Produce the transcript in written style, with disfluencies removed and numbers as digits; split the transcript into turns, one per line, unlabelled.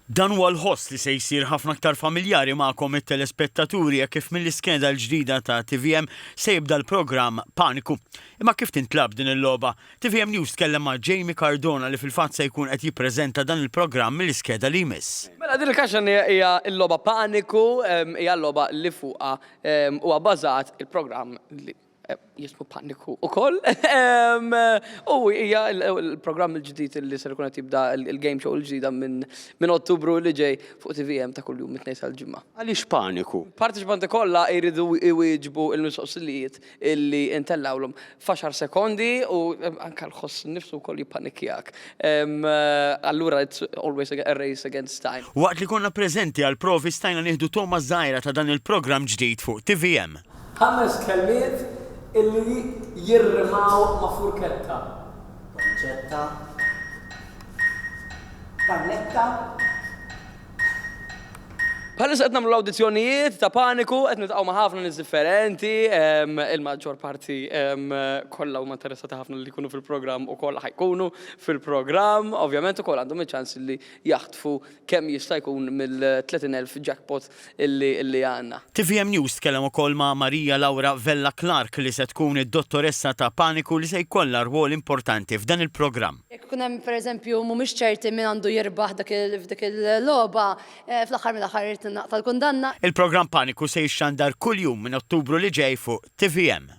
Dan huwa l-ħoss li se jsir ħafna aktar familjari magħkom it-telespettaturi kif mill-iskeda l-ġdida ta' TVM se jibda l-programm Paniku. Imma kif tintlab din il-logħba? TVM News tkellem ma' Jamie Cardona li fil-fatt se jkun qed jippreżenta dan il-programm mill-iskeda li jmiss.
Mela din il-kaxxa hija l-logħba Paniku, hija l-logħba li fuqha huwa bbażat il-programm li jismu Paniku ukoll. U hija l-programm il-ġdid li ser ikun qed jibda il-game show il-ġdida minn Ottubru li ġej fuq TVM ta' kuljum mit-tnejn tal-ġimgħa.
Għaliex paniku?
Partiċipanti kollha jridu jwieġbu l-mistoqsijiet illi intellawlhom f'10 sekondi u anke l-ħoss nifsu wkoll jippanikjak. Allura it's always a race against time.
Waqt li konna preżenti għal provi stajna nieħdu toma żgħira ta' dan il-programm ġdid fuq TVM.
5 kelmiet illi jirrimaw ma' furketta.
Pancetta. Pannetta.
Bħalissa qed nagħmlu l-awdizzjonijiet ta' Paniku, qed niltaqgħu ma' ħafna nies differenti, il-maġġor parti kollha huma interessati ħafna li jkunu fil-programm u kollha ħajkunu fil-programm, ovvjament ukoll għandhom iċ-ċans li jaħtfu kemm jista' jkun mill-30,000 jackpot illi għandna.
TVM News tkellem ukoll ma' Marija Laura Vella Clark li se tkun id-dottoressa ta' Paniku li se jkollha rwol importanti f'dan il-programm.
Jekk ikun hemm pereżempju mhumiex ċerti min għandu jirbaħ f'dik il-logħba, fl-aħħar mill-aħħar tal-kundanna.
Il-programm Paniku se jixxandar kuljum minn Ottubru li ġej fuq TVM.